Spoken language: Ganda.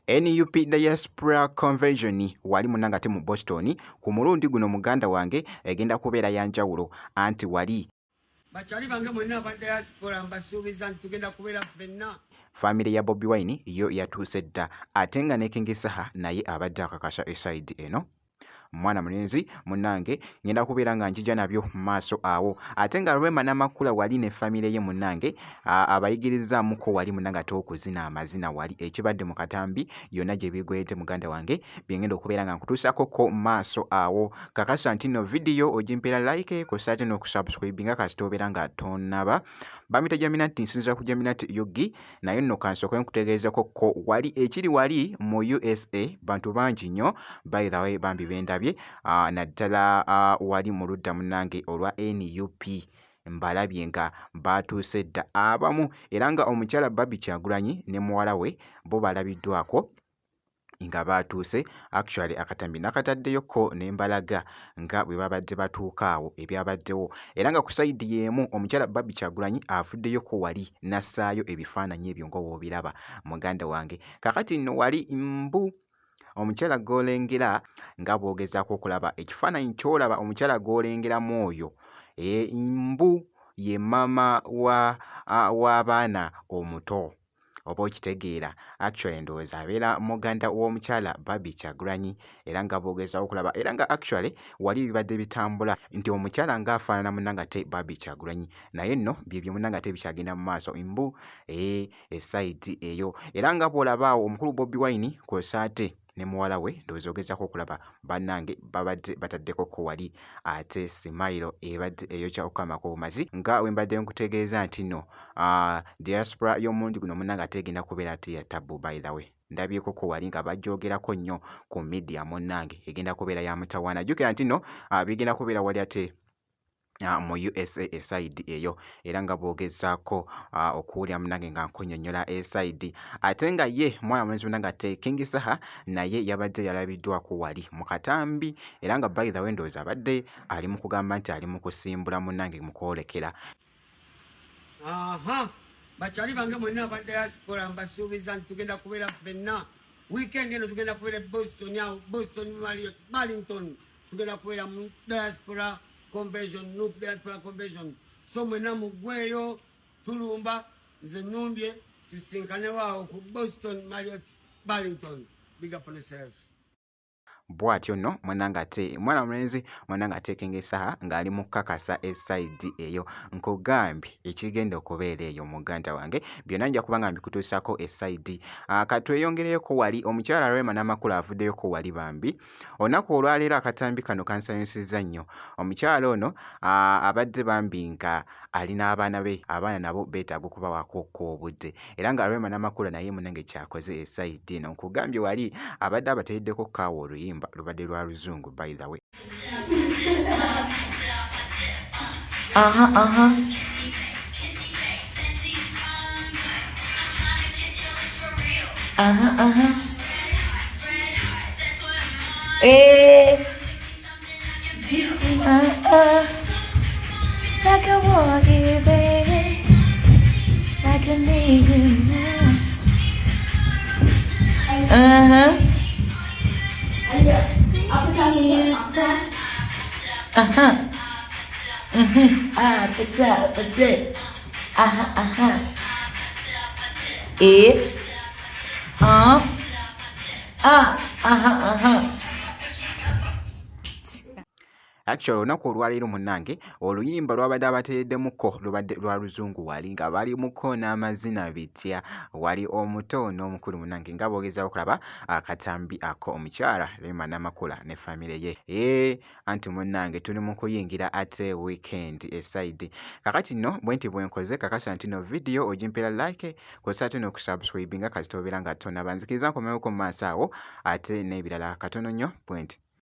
NUP Diaspora Convention wali munanga te mu Boston ku mulundi guno muganda wange egenda kubeera yanjawulo anti wali bachali bange mwenna aba diaspora mbasuubiza nti tugenda kubeera ffenna. Family ya Bobi Wine yo yatuuse dda ate nga ne King Saha naye abadde akakasa eside eno. Mwana mulenzi munange ngenda kubeera nga njija nabyo maaso awo ate nga Rwema Namakula wali ne family ye munange abayigirizamuko wali munanga ate okuzina amazina wali ekibadde mu katambi yonna gye bigwedde muganda wange byengenda okubeera nga nkutuusako ko maaso awo kakasa nti no video ogimpeera like kosaate n'okusubscribe nga kasita obeera nga tonaba bamita Jaminati nsinza ku Jaminati Yogi naye nno kansooka nkutegeezako ko wali ekiri wali mu USA bantu bangi nnyo by the way bambi bendabye naddala wali mu ludda munange olwa NUP mbalabye nga batuuse dda abamu era nga omukyala Babi Kyagulanyi ne muwala we bo balabiddwako nga batuuse actually akatambi nakataddeyoko n'embalaga nga bwe babadde batuuka awo ebyabaddewo era nga ku sayidi y'emu omukyala Babi Kyagulanyi avuddeyoko wali nassaayo ebifaananyi ebyo nga bw'obiraba muganda wange kakati nno wali mbu omukyala gw'olengera nga bw'ogezaako okulaba ekifaananyi ky'olaba omukyala gw'olengeramu oyo mbu ye maama w'abaana omuto oba okitegeera actually ndowooza abeera muganda w'omukyala Babi Kyagulanyi era nga bw'ogezaako okulaba era nga actually wali bibadde bitambula nti omukyala ng'afaanana munanga te Babi Kyagulanyi naye nno byebyo munanga te bikyagenda mu maaso mbu esayidi eyo era nga bw'olaba awo omukulu Bobi Wine kw'osaate ne muwala we ndowooza ogezaako okulaba bannange babadde bataddeko ko wali ate simayiro ebadde eyokya okukamako bumazi nga we mbadde nkutegeeza nti nno diaspora y'omulundi guno munnange ate egenda kubeera ate ya tabbu by the way ndabyeko ko wali nga bajoogerako nnyo ku media munnange egenda kubeera ya mutawaana jjukira nti nno bigenda kubeera wali ate mu USA eside eyo era nga bw'ogezaako okuwulira munange nga nkunnyonnyola eside ate nga ye mwana mulenzi munange ate King Saha naye yabadde yalabiddwako wali mu katambi era nga by the way ndowooza abadde ali mu kugamba nti ali mu kusimbula munange mu kwolekera. Bachali bange mwenna aba diaspora mbasuubiza nti tugenda kubeera ffenna weekend eno tugenda kubeera Boston Marriott Burlington tugenda kubeera mu diaspora convention NUP diaspora convention so mwenna mugweyo tulumba nze numbye tusinkane waawo ku Boston Marriott Burlington. Big up on yourself. Bw'atyo nno mwananga ate mwana mulenzi mwananga ate King Saha ng'ali mu kkakasa esayidi eyo nkugambye ekigenda okubeera eyo muganda wange byonna nja kuba nga mbikutuusako esayidi katweyongereyoko wali omukyala Rwema Namakula avuddeyoko wali bambi olunaku olwaleero akatambi kano kansanyusizza nnyo omukyala ono abadde bambi nga alina abaana be abaana nabo beetaaga okubawaako obudde era nga Rwema Namakula naye munange kyakoze esayidi eno nkugambye wali abadde abateereddeko kaawa oluyimba lubadde lwa luzungu by the way. Like I want you, baby. Like I need you now. Actually olunaku olwaleero munnange oluyimba lwabadde abateereddemuko lubadde lwa luzungu wali nga balimuko n'amazina bitya wali omuto n'omukulu munnange nga bw'ogezaako okulaba akatambi ako omukyala Rwema Namakula ne famire ye anti munnange tuli mu kuyingira ate weekend esayidi kakati nno bwenti bwenkoze kakasa nti no video ogimpeera like kosa ate n'okusubscribe nga kasita obeera nga tonaba nzikiriza nkomewo mu maaso awo ate n'ebirala katono nnyo bwenti.